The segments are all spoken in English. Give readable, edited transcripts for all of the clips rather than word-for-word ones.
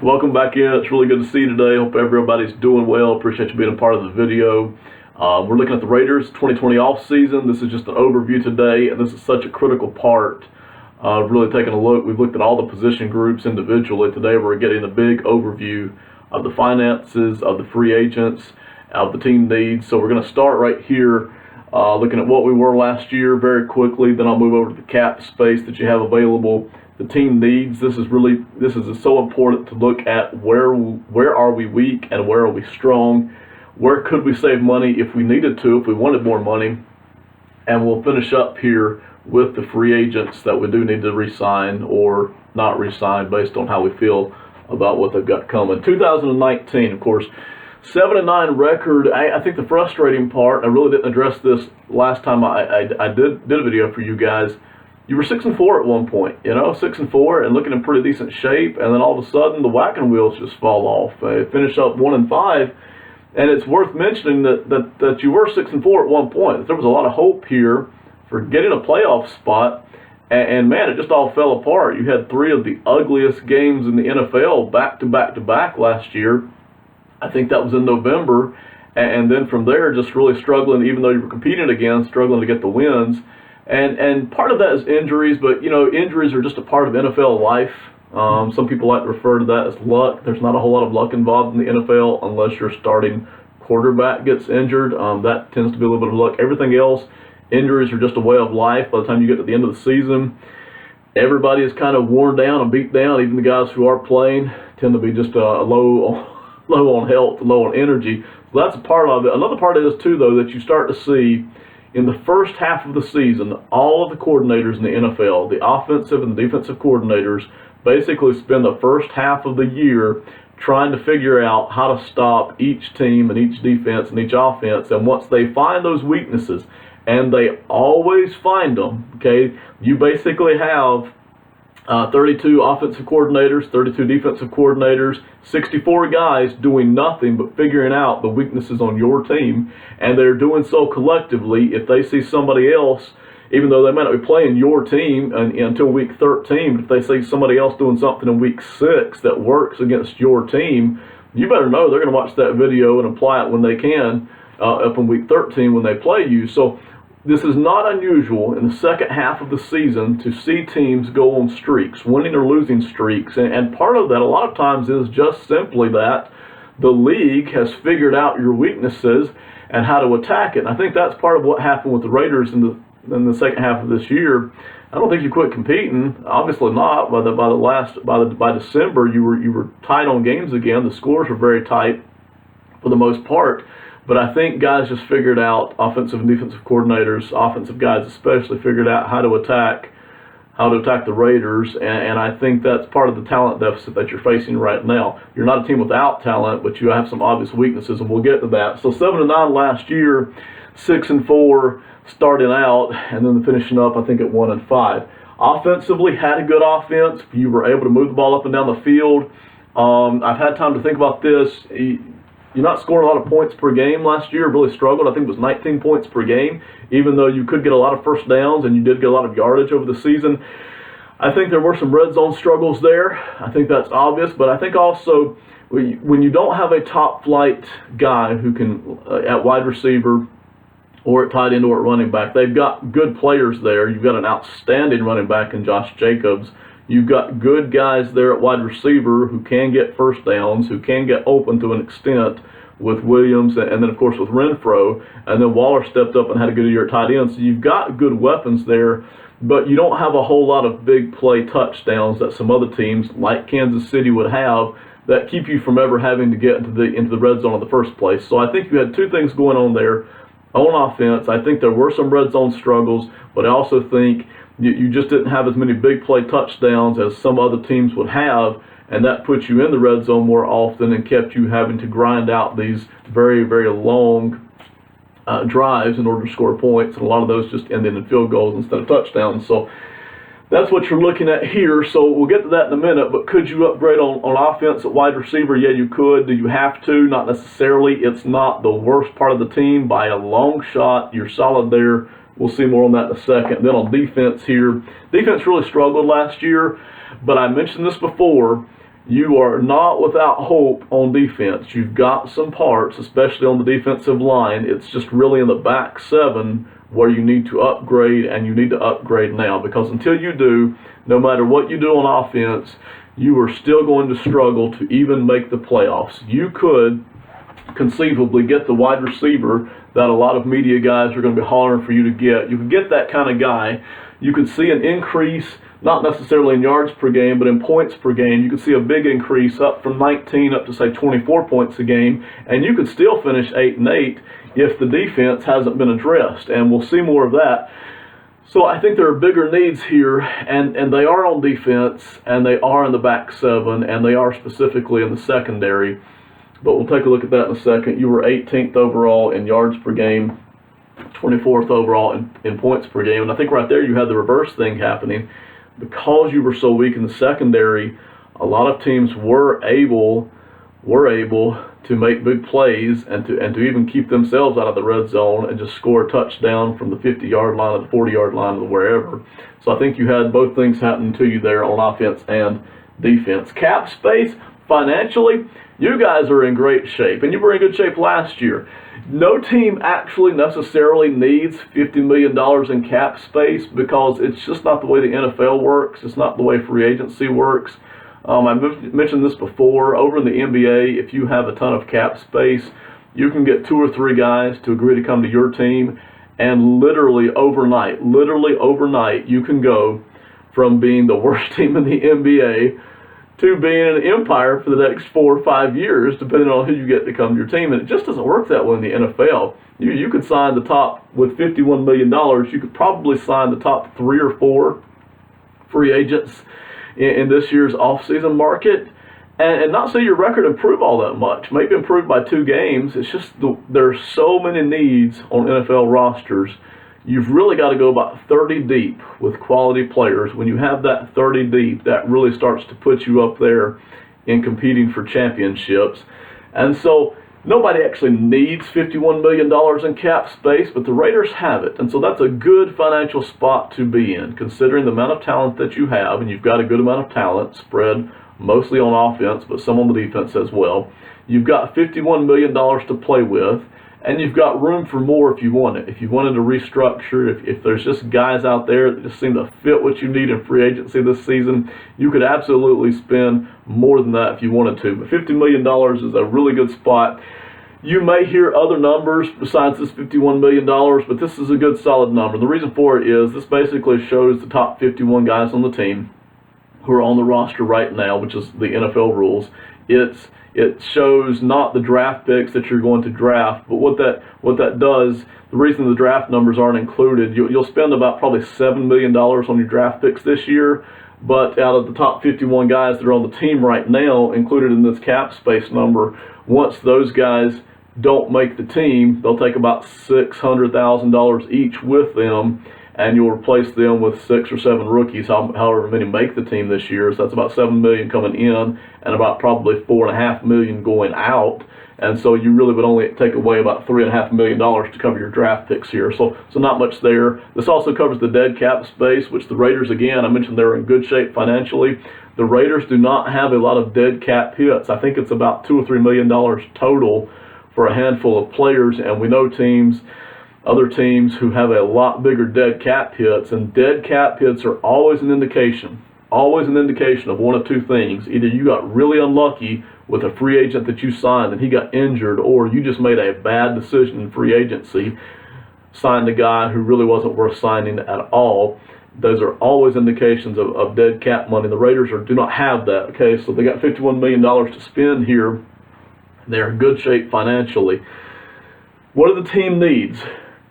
Welcome back in. It's really good to see you today. Hope everybody's doing well. Appreciate you being a part of the video. We're looking at the Raiders 2020 offseason. This is just an overview today, and this is such a critical part of really taking a look. We've looked at all the position groups individually. Today we're getting a big overview of the finances, of the free agents, of the team needs. So we're going to start right here looking at what we were last year very quickly. Then I'll move over to the cap space that you have available. The team needs. This is so important to look at where are we weak and where are we strong. Where could we save money if we needed to, if we wanted more money. And we'll finish up here with the free agents that we do need to re-sign or not re-sign based on how we feel about what they've got coming. 2019, of course, 7-9 record. I think the frustrating part, I really didn't address this last time I did a video for you guys. You were 6-4 at one point, 6-4 and looking in pretty decent shape, and then all of a sudden the whacking wheels just fall off. Finish up 1-5, and it's worth mentioning that you were 6-4 at one point. There was a lot of hope here for getting a playoff spot, and man, it just all fell apart. You had three of the ugliest games in the NFL back to back last year. I think that was in November, and then from there just really struggling, even though you were competing again, struggling to get the wins. And part of that is injuries, but injuries are just a part of NFL life. Some people like to refer to that as luck. There's not a whole lot of luck involved in the NFL unless your starting quarterback gets injured. That tends to be a little bit of luck. Everything else, injuries are just a way of life. By the time you get to the end of the season, everybody is kind of worn down and beat down. Even the guys who are playing tend to be just low on health, low on energy. So that's a part of it. Another part is too, though, that you start to see in the first half of the season, all of the coordinators in the NFL, the offensive and the defensive coordinators, basically spend the first half of the year trying to figure out how to stop each team and each defense and each offense. And once they find those weaknesses, and they always find them, okay, you basically have 32 offensive coordinators, 32 defensive coordinators, 64 guys doing nothing but figuring out the weaknesses on your team, and they're doing so collectively. If they see somebody else, even though they might not be playing your team until week 13, but if they see somebody else doing something in week 6 that works against your team, you better know they're going to watch that video and apply it when they can up in week 13 when they play you. So this is not unusual in the second half of the season to see teams go on streaks, winning or losing streaks. And part of that a lot of times is just simply that the league has figured out your weaknesses and how to attack it. And I think that's part of what happened with the Raiders in the second half of this year. I don't think you quit competing. Obviously not. By December, you were tight on games again. The scores were very tight for the most part. But I think guys just figured out, offensive and defensive coordinators, offensive guys especially, figured out how to attack the Raiders, and I think that's part of the talent deficit that you're facing right now. You're not a team without talent, but you have some obvious weaknesses, and we'll get to that. So 7-9 last year, 6-4 starting out, and then finishing up, I think, at 1-5. Offensively, had a good offense. You were able to move the ball up and down the field. I've had time to think about this. You're not scoring a lot of points per game last year. Really struggled. I think it was 19 points per game, even though you could get a lot of first downs and you did get a lot of yardage over the season. I think there were some red zone struggles there. I think that's obvious, but I think also when you don't have a top flight guy who can, at wide receiver or at tight end or at running back, they've got good players there. You've got an outstanding running back in Josh Jacobs. You've got good guys there at wide receiver who can get first downs, who can get open to an extent with Williams, and then, of course, with Renfro. And then Waller stepped up and had a good year at tight end. So you've got good weapons there, but you don't have a whole lot of big play touchdowns that some other teams, like Kansas City, would have that keep you from ever having to get into the red zone in the first place. So I think you had two things going on there. On offense, I think there were some red zone struggles, but I also think you just didn't have as many big play touchdowns as some other teams would have, and that put you in the red zone more often and kept you having to grind out these very, very long drives in order to score points, and a lot of those just ended in field goals instead of touchdowns. So that's what you're looking at here. So we'll get to that in a minute, but could you upgrade on offense at wide receiver? Yeah, you could. Do you have to? Not necessarily. It's not the worst part of the team by a long shot. You're solid there. We'll see more on that in a second. Then on defense here, defense really struggled last year, but I mentioned this before. you are not without hope on defense. You've got some parts, especially on the defensive line. It's just really in the back seven where you need to upgrade, and you need to upgrade now, because until you do, no matter what you do on offense, you are still going to struggle to even make the playoffs. You could conceivably get the wide receiver that a lot of media guys are going to be hollering for you to get. You could get that kind of guy. You could see an increase, not necessarily in yards per game, but in points per game. You could see a big increase up from 19 up to, say, 24 points a game, and you could still finish 8-8 if the defense hasn't been addressed, and we'll see more of that. So I think there are bigger needs here, and they are on defense, and they are in the back seven, and they are specifically in the secondary. But we'll take a look at that in a second. You were 18th overall in yards per game, 24th overall in points per game. And I think right there you had the reverse thing happening. Because you were so weak in the secondary, a lot of teams were able to make big plays and to even keep themselves out of the red zone and just score a touchdown from the 50-yard line or the 40-yard line or wherever. So I think you had both things happening to you there on offense and defense. Cap space, financially, you guys are in great shape, and you were in good shape last year. No team actually necessarily needs $50 million in cap space, because it's just not the way the NFL works. It's not the way free agency works. I mentioned this before. Over in the NBA, if you have a ton of cap space, you can get 2 or 3 guys to agree to come to your team, and literally overnight, you can go from being the worst team in the NBA to being an empire for the next 4 or 5 years, depending on who you get to come to your team. And it just doesn't work that way in the NFL. You could sign the top, with $51 million, you could probably sign the top 3 or 4 free agents in this year's offseason market, and not say your record improve all that much. Maybe improve by 2 games. It's just there are so many needs on NFL rosters. You've really got to go about 30 deep with quality players. When you have that 30 deep, that really starts to put you up there in competing for championships. And so nobody actually needs $51 million in cap space, but the Raiders have it. And so that's a good financial spot to be in, considering the amount of talent that you have, and you've got a good amount of talent spread mostly on offense, but some on the defense as well. You've got $51 million to play with, and you've got room for more if you want it. If you wanted to restructure, if there's just guys out there that just seem to fit what you need in free agency this season, you could absolutely spend more than that if you wanted to. But $50 million is a really good spot. You may hear other numbers besides this $51 million, but this is a good solid number. The reason for it is this basically shows the top 51 guys on the team who are on the roster right now, which is the NFL rules. It shows not the draft picks that you're going to draft, but what that does, the reason the draft numbers aren't included, you'll spend about probably $7 million on your draft picks this year, but out of the top 51 guys that are on the team right now, included in this cap space number, once those guys don't make the team, they'll take about $600,000 each with them, and you'll replace them with 6 or 7 rookies, however many make the team this year. So that's about $7 million coming in and about probably $4.5 million going out. And so you really would only take away about $3.5 million to cover your draft picks here. So not much there. This also covers the dead cap space, which the Raiders, again, I mentioned they're in good shape financially. The Raiders do not have a lot of dead cap hits. I think it's about $2 or $3 million total for a handful of players, and we know other teams who have a lot bigger dead cap hits, and dead cap hits are always an indication of one of 2 things. Either you got really unlucky with a free agent that you signed and he got injured, or you just made a bad decision in free agency, signed a guy who really wasn't worth signing at all. Those are always indications of dead cap money. The Raiders do not have that. Okay, so they got $51 million to spend here. They're in good shape financially. What do the team needs?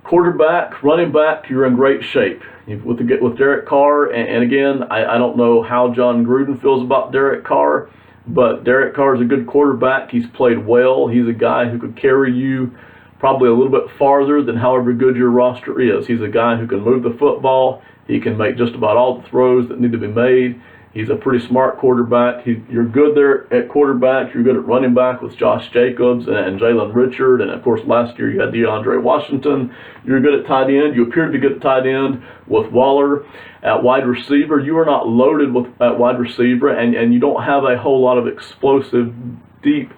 Quarterback, running back, you're in great shape. With Derek Carr, and again, I don't know how John Gruden feels about Derek Carr, but Derek Carr is a good quarterback. He's played well. He's a guy who could carry you probably a little bit farther than however good your roster is. He's a guy who can move the football. He can make just about all the throws that need to be made. He's a pretty smart quarterback. You're good there at quarterback. You're good at running back with Josh Jacobs and Jalen Richard. And, of course, last year you had DeAndre Washington. You're good at tight end. You appear to be good at tight end with Waller. At wide receiver, you are not loaded at wide receiver, and you don't have a whole lot of explosive, deep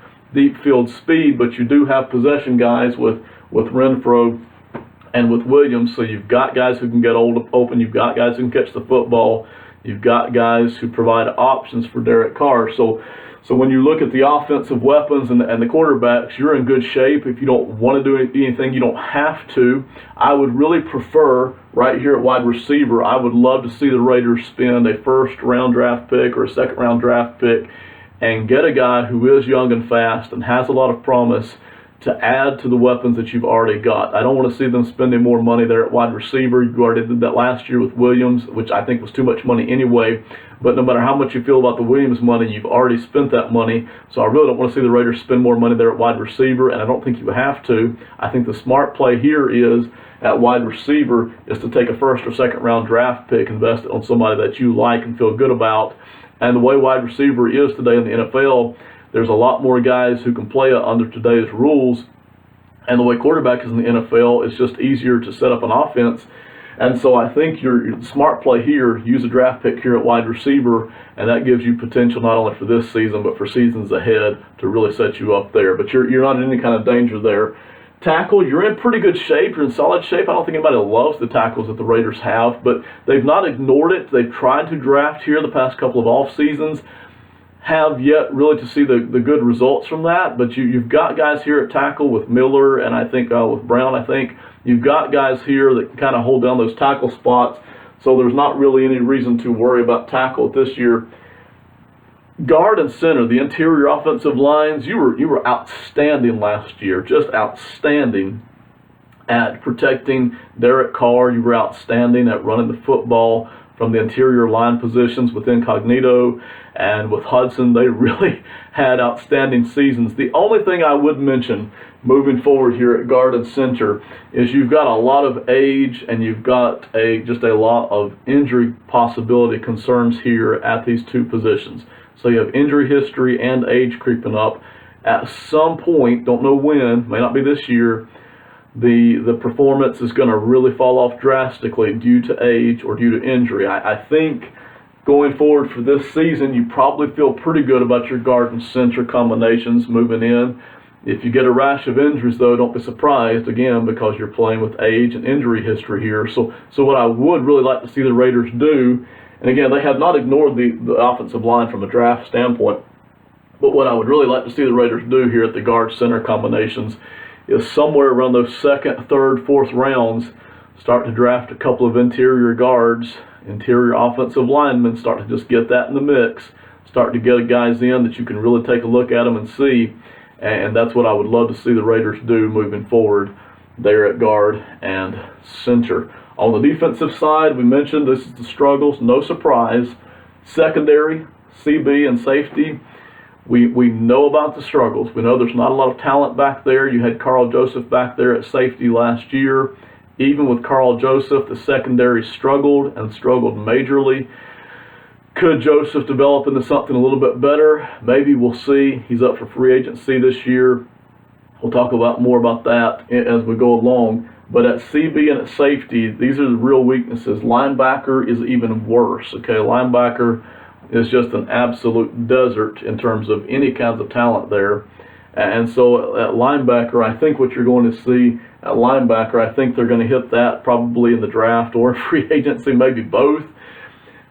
field speed, but you do have possession guys with Renfro and with Williams. So you've got guys who can get open. You've got guys who can catch the football. You've got guys who provide options for Derek Carr. So when you look at the offensive weapons and the quarterbacks, you're in good shape. If you don't want to do anything, you don't have to. I would really prefer right here at wide receiver, I would love to see the Raiders spend a first-round draft pick or a second-round draft pick and get a guy who is young and fast and has a lot of promise to add to the weapons that you've already got. I don't want to see them spending more money there at wide receiver. You already did that last year with Williams, which I think was too much money anyway. But no matter how much you feel about the Williams money, you've already spent that money. So I really don't want to see the Raiders spend more money there at wide receiver, and I don't think you have to. I think the smart play here is at wide receiver is to take a first or second round draft pick, invest it on somebody that you like and feel good about. And the way wide receiver is today in the NFL, there's a lot more guys who can play under today's rules. And the way quarterback is in the NFL, it's just easier to set up an offense. And so I think your smart play here, use a draft pick here at wide receiver, and that gives you potential not only for this season, but for seasons ahead to really set you up there. But you're not in any kind of danger there. Tackle, you're in pretty good shape. You're in solid shape. I don't think anybody loves the tackles that the Raiders have, but they've not ignored it. They've tried to draft here the past couple of off seasons. Have yet really to see the good results from that, but you've got guys here at tackle with Miller and I think with Brown. I think you've got guys here that can kind of hold down those tackle spots, so there's not really any reason to worry about tackle this year. Guard and center, the interior offensive lines, you were outstanding last year, just outstanding at protecting Derek Carr. You were outstanding at running the football from the interior line positions with Incognito and with Hudson. They really had outstanding seasons. The only thing I would mention moving forward here at guard and center is you've got a lot of age and you've got just a lot of injury possibility concerns here at these two positions. So you have injury history and age creeping up. At some point, don't know when, may not be this year, the performance is going to really fall off drastically due to age or due to injury. I think going forward for this season, you probably feel pretty good about your guard and center combinations moving in. If you get a rash of injuries, though, don't be surprised, again, because you're playing with age and injury history here. So what I would really like to see the Raiders do, and again, they have not ignored the offensive line from a draft standpoint, but what I would really like to see the Raiders do here at the guard-center combinations is somewhere around those second, third, fourth rounds, start to draft a couple of interior guards, interior offensive linemen, start to just get that in the mix, start to get guys in that you can really take a look at them and see, and that's what I would love to see the Raiders do moving forward there at guard and center. On the defensive side, we mentioned this is the struggles, no surprise. Secondary, CB, and safety, we know about the struggles. We know there's not a lot of talent back there. You had Carl Joseph back there at safety last year. Even with Carl Joseph, the secondary struggled and struggled majorly. Could Joseph develop into something a little bit better? Maybe, we'll see. He's up for free agency this year. We'll talk more about that as we go along. But at CB and at safety, these are the real weaknesses. Linebacker is even worse. Okay, linebacker is just an absolute desert in terms of any kinds of talent there. And so at linebacker, I think what you're going to see at linebacker, I think they're going to hit that probably in the draft or free agency, maybe both.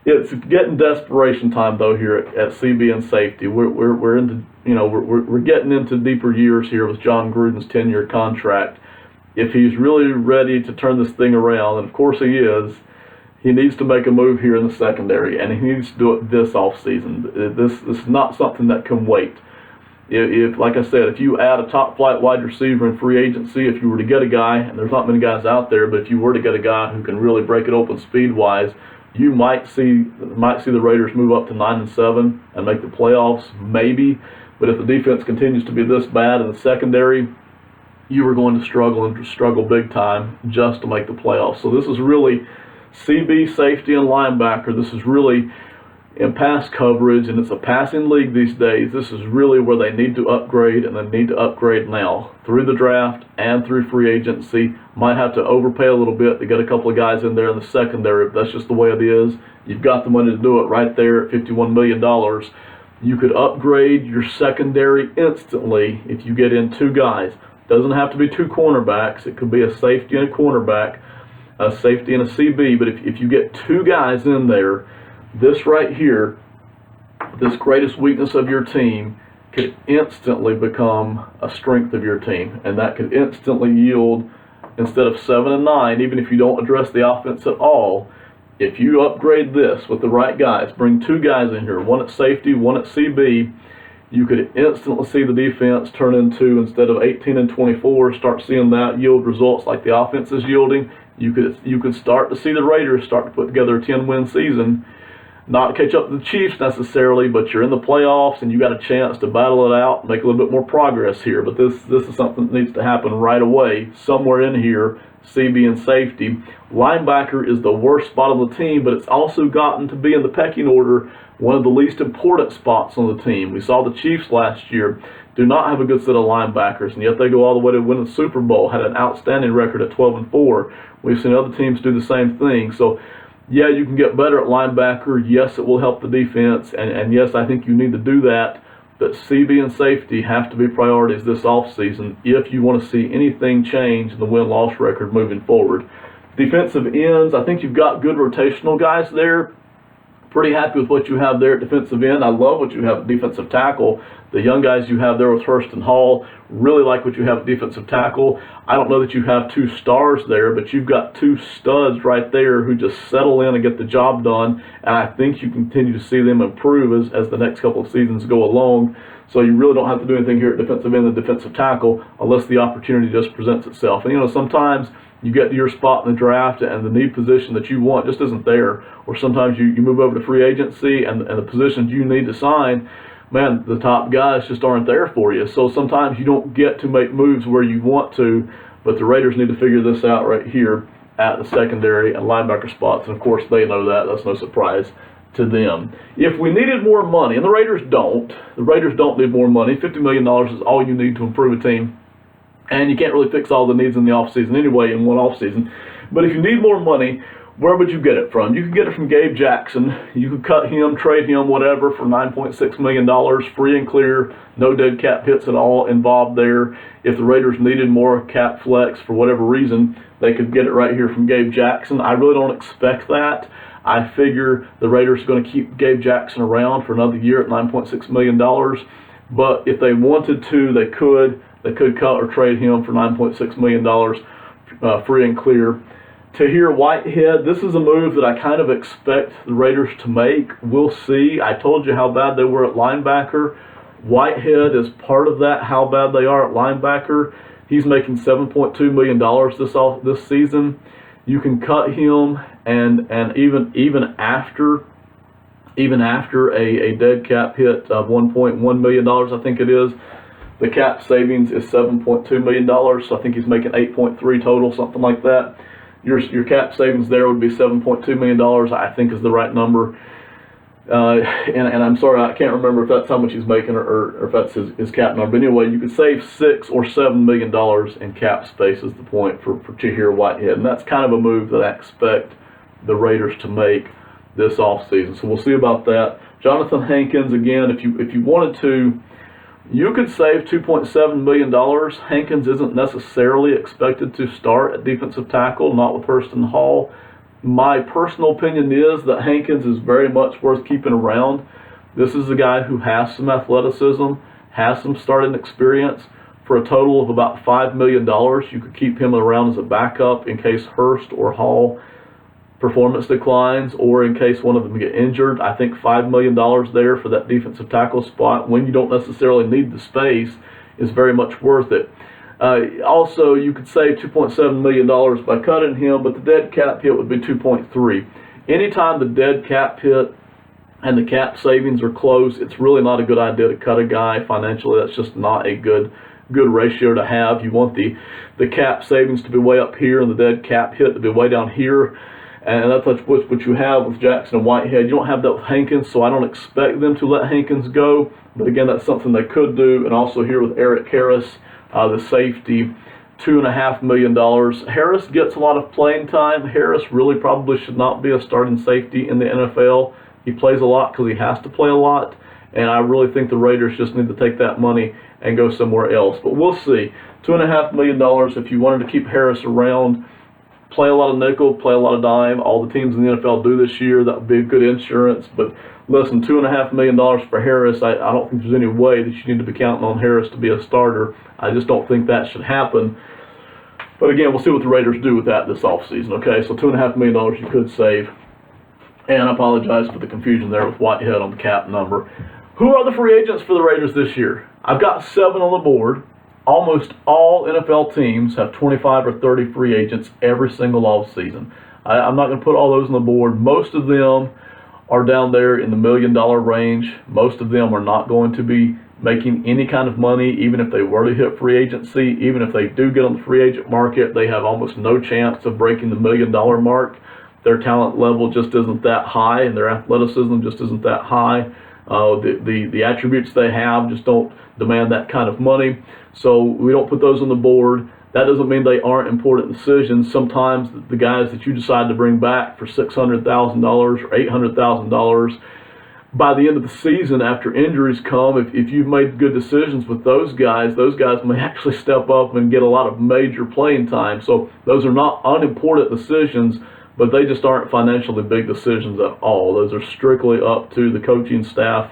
It's getting desperation time though here at CB and safety. We're into we're getting into deeper years here with John Gruden's 10-year contract. If he's really ready to turn this thing around, and of course he is, he needs to make a move here in the secondary, and he needs to do it this offseason. This is not something that can wait. If, like I said, if you add a top-flight wide receiver in free agency, if you were to get a guy, and there's not many guys out there, but if you were to get a guy who can really break it open speed-wise, you might see the Raiders move up to 9-7 and make the playoffs, maybe. But if the defense continues to be this bad in the secondary, you are going to struggle big time just to make the playoffs. So this is really CB, safety, and linebacker. This is really in pass coverage, and it's a passing league these days. This is really where they need to upgrade, and they need to upgrade now through the draft and through free agency. Might have to overpay a little bit to get a couple of guys in there in the secondary, but that's just the way it is. You've got the money to do it right there at $51 million. You could upgrade your secondary instantly if you get in two guys. Doesn't have to be two cornerbacks. It could be a safety and a cornerback, a safety and a CB, but if you get two guys in there, this right here, this greatest weakness of your team, could instantly become a strength of your team, and that could instantly yield, instead of 7 and 9, even if you don't address the offense at all, if you upgrade this with the right guys, bring two guys in here, one at safety, one at CB, you could instantly see the defense turn into, instead of 18 and 24, start seeing that yield results like the offense is yielding. You could start to see the Raiders start to put together a 10-win season. Not catch up to the Chiefs necessarily, but you're in the playoffs and you got a chance to battle it out, make a little bit more progress here. But this is something that needs to happen right away, somewhere in here. CB and safety. Linebacker is the worst spot on the team, but it's also gotten to be in the pecking order one of the least important spots on the team. We saw the Chiefs last year do not have a good set of linebackers, and yet they go all the way to win the Super Bowl, had an outstanding record at 12-4. We've seen other teams do the same thing. So yeah, you can get better at linebacker. Yes, it will help the defense, and yes, I think you need to do that. But CB and safety have to be priorities this offseason if you want to see anything change in the win-loss record moving forward. Defensive ends, I think you've got good rotational guys there. Pretty happy with what you have there at defensive end. I love what you have at defensive tackle. The young guys you have there with Hurst and Hall, really like what you have at defensive tackle. I don't know that you have two stars there, but you've got two studs right there who just settle in and get the job done, and I think you continue to see them improve as the next couple of seasons go along. So you really don't have to do anything here at defensive end and defensive tackle unless the opportunity just presents itself. And sometimes you get to your spot in the draft and the need position that you want just isn't there, or sometimes you move over to free agency and the positions you need to sign, man, the top guys just aren't there for you. So sometimes you don't get to make moves where you want to, but the Raiders need to figure this out right here at the secondary and linebacker spots. And of course they know that. That's no surprise to them. If we needed more money, and the Raiders don't need more money. $50 million is all you need to improve a team. And you can't really fix all the needs in the offseason anyway in one offseason. But if you need more money, where would you get it from? You could get it from Gabe Jackson. You could cut him, trade him, whatever, for $9.6 million, free and clear, no dead cap hits at all involved there. If the Raiders needed more cap flex for whatever reason, they could get it right here from Gabe Jackson. I really don't expect that. I figure the Raiders are going to keep Gabe Jackson around for another year at $9.6 million. But if they wanted to, they could cut or trade him for $9.6 million free and clear. Tahir Whitehead, this is a move that I kind of expect the Raiders to make. We'll see. I told you how bad they were at linebacker. Whitehead is part of that, how bad they are at linebacker. He's making $7.2 million this season. You can cut him, and even after a dead cap hit of $1.1 million, I think it is, the cap savings is $7.2 million, so I think he's making 8.3 total, something like that. Your cap savings there would be $7.2 million, I think is the right number. And I'm sorry, I can't remember if that's how much he's making or if that's his cap number. But anyway, you could save $6 or $7 million in cap space is the point for Tahir Whitehead. And that's kind of a move that I expect the Raiders to make this offseason. So we'll see about that. Jonathan Hankins, again, if you wanted to, you could save $2.7 million. Hankins isn't necessarily expected to start at defensive tackle, not with Hurst and Hall. My personal opinion is that Hankins is very much worth keeping around. This is a guy who has some athleticism, has some starting experience. For a total of about $5 million, you could keep him around as a backup in case Hurst or Hall performance declines, or in case one of them get injured. I think $5 million there for that defensive tackle spot, when you don't necessarily need the space, is very much worth it. Also, you could save $2.7 million by cutting him, but the dead cap hit would be 2.3. Anytime the dead cap hit and the cap savings are close, it's really not a good idea to cut a guy financially. That's just not a good ratio to have. You want the cap savings to be way up here and the dead cap hit to be way down here. And that's what you have with Jackson and Whitehead. You don't have that with Hankins, so I don't expect them to let Hankins go. But again, that's something they could do. And also here with Eric Harris, the safety, $2.5 million. Harris gets a lot of playing time. Harris really probably should not be a starting safety in the NFL. He plays a lot because he has to play a lot. And I really think the Raiders just need to take that money and go somewhere else. But we'll see. $2.5 million if you wanted to keep Harris around. Play a lot of nickel, play a lot of dime. All the teams in the NFL do this year. That would be a good insurance. But listen, $2.5 million for Harris, I don't think there's any way that you need to be counting on Harris to be a starter. I just don't think that should happen. But again, we'll see what the Raiders do with that this offseason, okay? So $2.5 million you could save. And I apologize for the confusion there with Whitehead on the cap number. Who are the free agents for the Raiders this year? I've got 7 on the board. Almost all NFL teams have 25 or 30 free agents every single offseason. I'm not going to put all those on the board. Most of them are down there in the $1 million range. Most of them are not going to be making any kind of money, even if they were to hit free agency. Even if they do get on the free agent market, they have almost no chance of breaking the $1 million mark. Their talent level just isn't that high, and their athleticism just isn't that high. The attributes they have just don't demand that kind of money. So we don't put those on the board. That doesn't mean they aren't important decisions. Sometimes the guys that you decide to bring back for $600,000 or $800,000, by the end of the season, after injuries come, if you've made good decisions with those guys may actually step up and get a lot of major playing time. So those are not unimportant decisions, but they just aren't financially big decisions at all. Those are strictly up to the coaching staff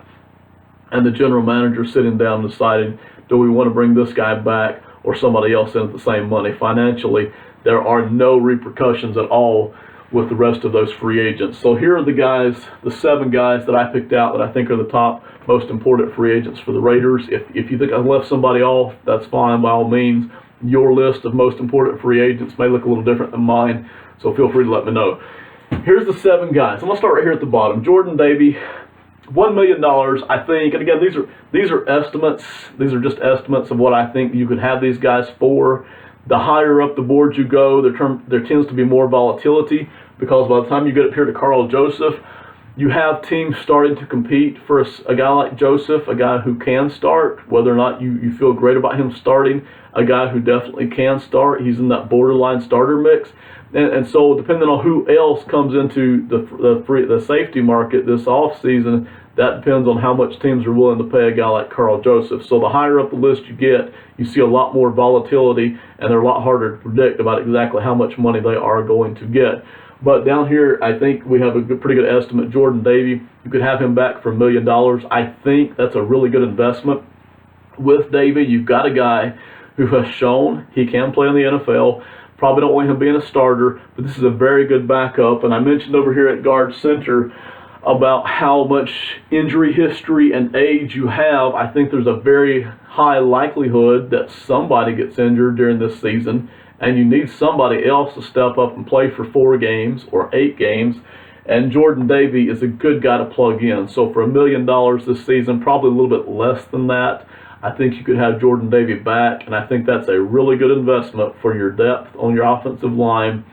and the general manager sitting down and deciding, do we want to bring this guy back or somebody else in at the same money? Financially, there are no repercussions at all with the rest of those free agents. So here are the guys, the 7 guys that I picked out that I think are the top most important free agents for the Raiders. If you think I left somebody off, that's fine by all means. Your list of most important free agents may look a little different than mine, so feel free to let me know. Here's the 7 guys. I'm going to start right here at the bottom. Jordan Davey, $1 million, I think, and again, these are estimates. These are just estimates of what I think you could have these guys for. The higher up the board you go, there tends to be more volatility, because by the time you get up here to Carl Joseph, you have teams starting to compete for a guy like Joseph, a guy who can start, whether or not you feel great about him starting, a guy who definitely can start. He's in that borderline starter mix. And so depending on who else comes into the safety market this offseason, that depends on how much teams are willing to pay a guy like Carl Joseph. So the higher up the list you get, you see a lot more volatility, and they're a lot harder to predict about exactly how much money they are going to get. But down here, I think we have a pretty good estimate. Jordan Davey, you could have him back for $1 million. I think that's a really good investment. With Davey, you've got a guy who has shown he can play in the NFL. Probably don't want him being a starter, but this is a very good backup. And I mentioned over here at guard center about how much injury history and age you have. I think there's a very high likelihood that somebody gets injured during this season, and you need somebody else to step up and play for 4 games or 8 games. And Jordan Davey is a good guy to plug in. So for $1 million this season, probably a little bit less than that, I think you could have Jordan Davey back, and I think that's a really good investment for your depth on your offensive line,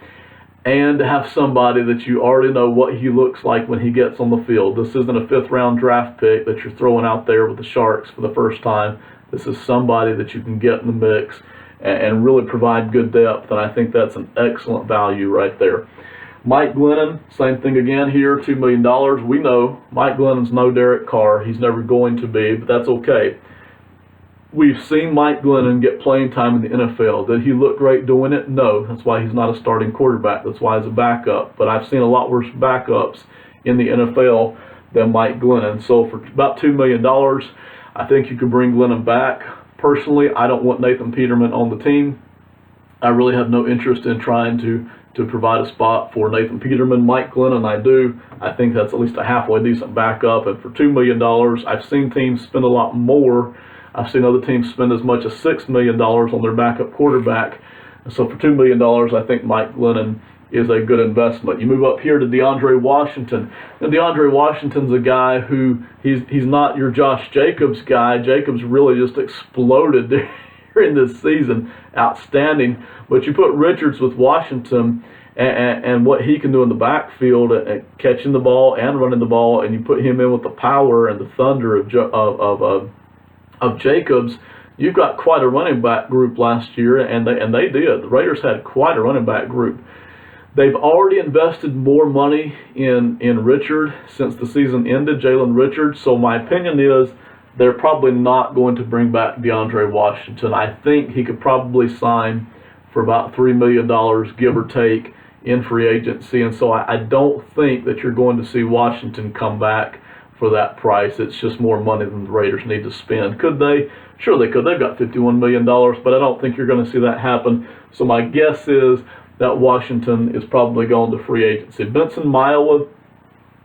and to have somebody that you already know what he looks like when he gets on the field. This isn't a 5th-round draft pick that you're throwing out there with the Sharks for the first time. This is somebody that you can get in the mix and really provide good depth, and I think that's an excellent value right there. Mike Glennon, same thing again here, $2 million. We know Mike Glennon's no Derek Carr. He's never going to be, but that's okay. We've seen Mike Glennon get playing time in the NFL. Did he look great doing it? No. That's why he's not a starting quarterback. That's why he's a backup. But I've seen a lot worse backups in the NFL than Mike Glennon. So for about $2 million, I think you could bring Glennon back. Personally, I don't want Nathan Peterman on the team. I really have no interest in trying to provide a spot for Nathan Peterman. Mike Glennon, I do. I think that's at least a halfway decent backup. And for $2 million, I've seen teams spend a lot more. I've seen other teams spend as much as $6 million on their backup quarterback. And so for $2 million, I think Mike Glennon is a good investment. You move up here to DeAndre Washington. Now, DeAndre Washington's a guy who, he's not your Josh Jacobs guy. Jacobs really just exploded during this season. Outstanding. But you put Richards with Washington, and what he can do in the backfield, catching the ball and running the ball, and you put him in with the power and the thunder of Jacobs, you've got quite a running back group last year, and they did. The Raiders had quite a running back group. They've already invested more money in Richard since the season ended, Jalen Richard. So my opinion is they're probably not going to bring back DeAndre Washington. I think he could probably sign for about $3 million, give or take, in free agency. And so I don't think that you're going to see Washington come back for that price. It's just more money than the Raiders need to spend. Could they? Sure they could. They've got $51 million, but I don't think you're going to see that happen. So my guess is that Washington is probably going to free agency. Benson Milan,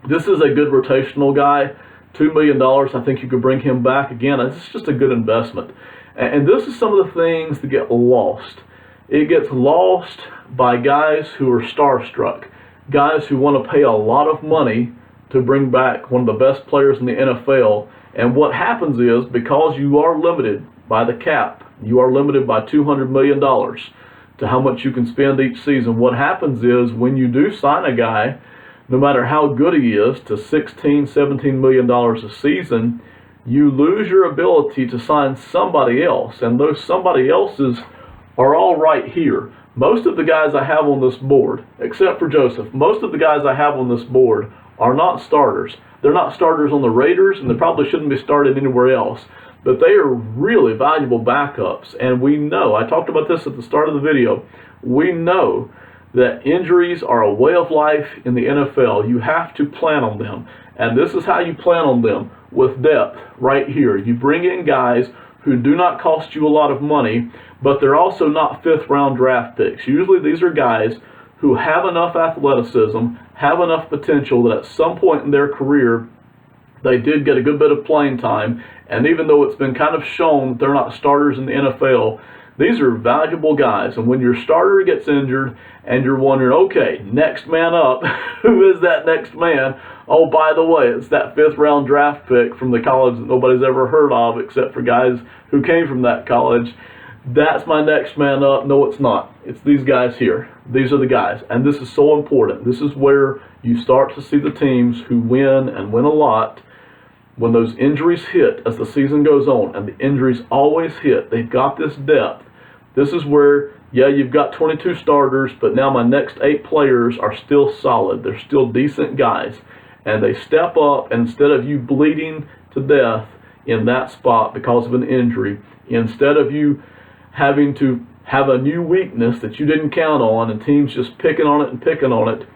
this is a good rotational guy. $2 million, I think you could bring him back. Again, it's just a good investment. And this is some of the things that get lost. It gets lost by guys who are starstruck, guys who want to pay a lot of money to bring back one of the best players in the NFL. And what happens is, because you are limited by the cap, you are limited by $200 million to how much you can spend each season. What happens is, when you do sign a guy, no matter how good he is, to $16, $17 million a season, you lose your ability to sign somebody else. And those somebody else's are all right here. Most of the guys I have on this board, except for Joseph, most of the guys I have on this board are not starters. They're not starters on the Raiders, and they probably shouldn't be started anywhere else. But they are really valuable backups. And we know, I talked about this at the start of the video, we know that injuries are a way of life in the NFL. You have to plan on them. And this is how you plan on them, with depth right here. You bring in guys who do not cost you a lot of money, but they're also not fifth-round draft picks. Usually these are guys who have enough athleticism, have enough potential that at some point in their career they did get a good bit of playing time, and even though it's been kind of shown that they're not starters in the NFL, these are valuable guys. And when your starter gets injured and you're wondering, okay, next man up, who is that next man? Oh, by the way, it's that fifth-round draft pick from the college that nobody's ever heard of except for guys who came from that college. That's my next man up. No, it's not. It's these guys here. These are the guys. And this is so important. This is where you start to see the teams who win and win a lot. When those injuries hit as the season goes on, and the injuries always hit, they've got this depth. This is where, yeah, you've got 22 starters, but now my next 8 players are still solid. They're still decent guys. And they step up, and instead of you bleeding to death in that spot because of an injury, instead of you having to have a new weakness that you didn't count on and teams just picking on it,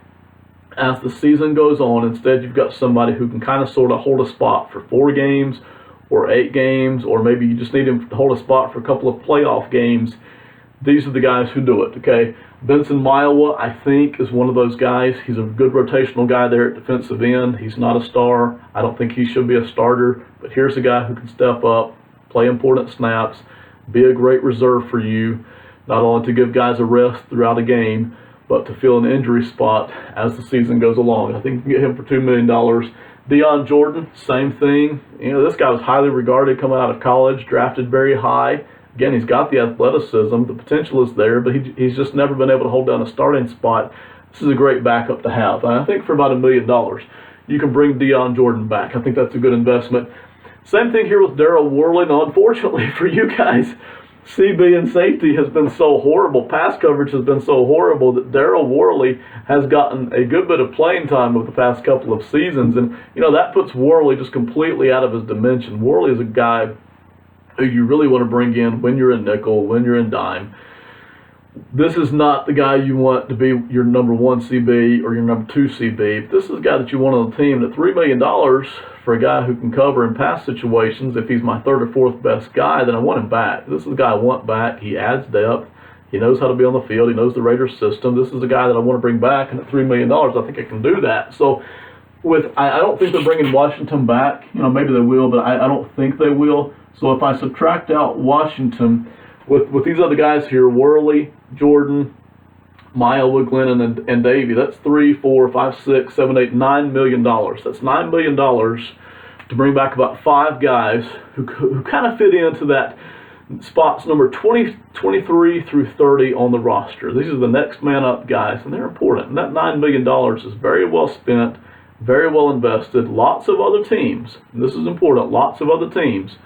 as the season goes on, instead you've got somebody who can kind of sort of hold a spot for 4 games or 8 games, or maybe you just need him to hold a spot for a couple of playoff games. These are the guys who do it, okay? Benson Milan, I think, is one of those guys. He's a good rotational guy there at defensive end. He's not a star. I don't think he should be a starter, but here's a guy who can step up, play important snaps, be a great reserve for you, not only to give guys a rest throughout a game, but to fill an injury spot as the season goes along. I think you can get him for $2 million. Dion Jordan, same thing. You know, this guy was highly regarded coming out of college, drafted very high. Again, he's got the athleticism, the potential is there, but he's just never been able to hold down a starting spot. This is a great backup to have. And I think for about $1 million, you can bring Dion Jordan back. I think that's a good investment. Same thing here with Daryl Worley. Now, unfortunately for you guys, CB and safety has been so horrible, pass coverage has been so horrible that Daryl Worley has gotten a good bit of playing time over the past couple of seasons. And, you know, that puts Worley just completely out of his dimension. Worley is a guy who you really want to bring in when you're in nickel, when you're in dime. This is not the guy you want to be your number 1 CB or your number 2 CB. This is a guy that you want on the team. At $3 million for a guy who can cover in pass situations, if he's my 3rd or 4th best guy, then I want him back. This is the guy I want back. He adds depth. He knows how to be on the field. He knows the Raiders system. This is a guy that I want to bring back, and at $3 million, I think I can do that. So I don't think they're bringing Washington back. You know, maybe they will, but I don't think they will. So if I subtract out Washington with these other guys here, Worley, Jordan, Milan, Glennon, and Davey, that's $3, $4, $5, $6, $7, $8, $9 million. That's $9 million to bring back about 5 guys who kind of fit into spots number 20, 23 through 30 on the roster. These are the next man up guys, and they're important. And that $9 million is very well spent, very well invested. Lots of other teams, and this is important, lots of other teams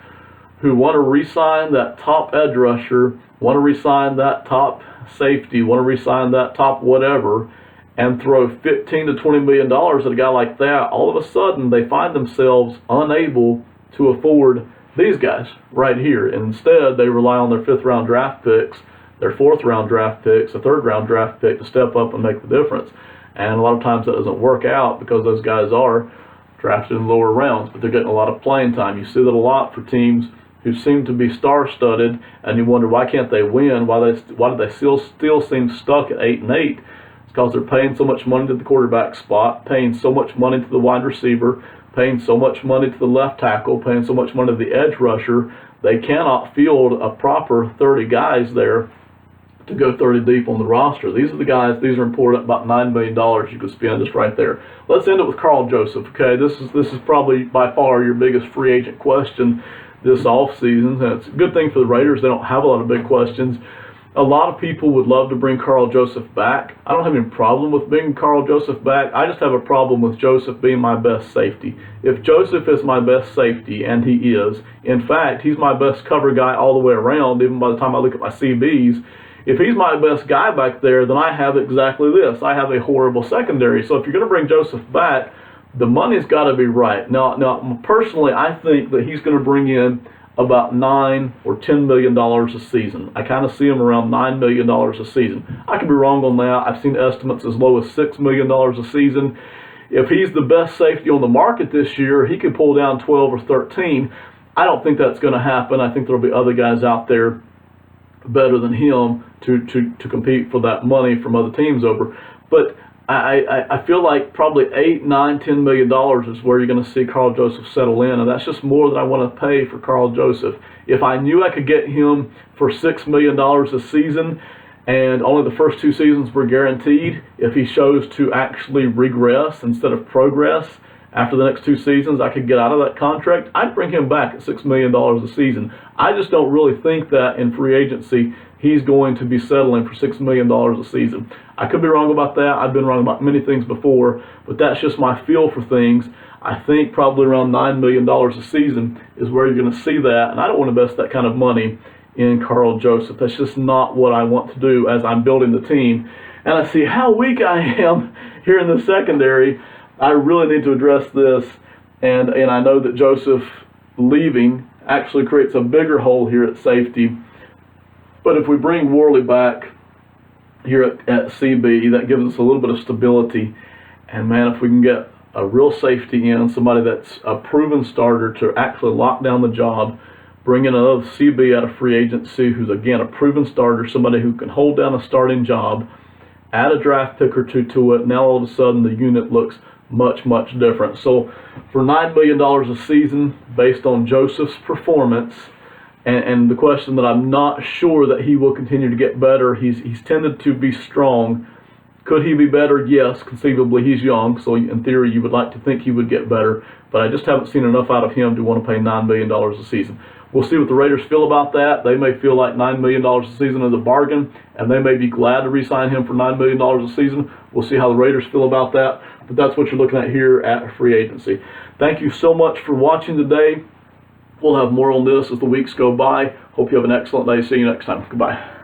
who want to re-sign that top edge rusher, want to re-sign that top safety, want to re-sign that top whatever, and throw $15 to $20 million at a guy like that, all of a sudden they find themselves unable to afford these guys right here. And instead, they rely on their 5th round draft picks, their 4th round draft picks, a 3rd round draft pick to step up and make the difference. And a lot of times that doesn't work out because those guys are drafted in lower rounds, but they're getting a lot of playing time. You see that a lot for teams who seem to be star-studded, and you wonder why can't they win? Why do they still seem stuck at 8-8? It's because they're paying so much money to the quarterback spot, paying so much money to the wide receiver, paying so much money to the left tackle, paying so much money to the edge rusher. They cannot field a proper 30 guys there to go 30 deep on the roster. These are the guys, these are important, about $9 million you could spend just right there. Let's end it with Karl Joseph, okay? This is probably by far your biggest free agent question this offseason, and it's a good thing for the Raiders. They don't have a lot of big questions. A lot of people would love to bring Karl Joseph back. I don't have any problem with bringing Karl Joseph back. I just have a problem with Joseph being my best safety. If Joseph is my best safety, and he is, in fact, he's my best cover guy all the way around, even by the time I look at my CBs. If he's my best guy back there, then I have exactly this. I have a horrible secondary. So if you're going to bring Joseph back, the money's got to be right. Now, personally, I think that he's going to bring in about $9 or $10 million a season. I kind of see him around $9 million a season. I could be wrong on that. I've seen estimates as low as $6 million a season. If he's the best safety on the market this year, he could pull down 12 or 13. I don't think that's going to happen. I think there'll be other guys out there better than him to compete for that money from other teams over. But I feel like probably $8, $9, $10 million is where you're going to see Karl Joseph settle in, and that's just more than I want to pay for Karl Joseph. If I knew I could get him for $6 million a season, and only the first 2 seasons were guaranteed, if he shows to actually regress instead of progress after the next 2 seasons, I could get out of that contract, I'd bring him back at $6 million a season. I just don't really think that in free agency he's going to be settling for $6 million a season. I could be wrong about that. I've been wrong about many things before, but that's just my feel for things. I think probably around $9 million a season is where you're going to see that, and I don't want to invest that kind of money in Karl Joseph. That's just not what I want to do as I'm building the team. And I see how weak I am here in the secondary. I really need to address this, and I know that Joseph leaving actually creates a bigger hole here at safety. But if we bring Worley back here at CB, that gives us a little bit of stability. And man, if we can get a real safety in, somebody that's a proven starter to actually lock down the job, bring in another CB out of free agency who's, again, a proven starter, somebody who can hold down a starting job, add a draft pick or two to it, now all of a sudden the unit looks much, much different. So for $9 million a season, based on Joseph's performance, and the question that I'm not sure that he will continue to get better, he's tended to be strong. Could he be better? Yes, conceivably. He's young, so in theory you would like to think he would get better, but I just haven't seen enough out of him to want to pay $9 million a season. We'll see what the Raiders feel about that. They may feel like $9 million a season is a bargain, and they may be glad to re-sign him for $9 million a season. We'll see how the Raiders feel about that, but that's what you're looking at here at free agency. Thank you so much for watching today. We'll have more on this as the weeks go by. Hope you have an excellent day. See you next time. Goodbye.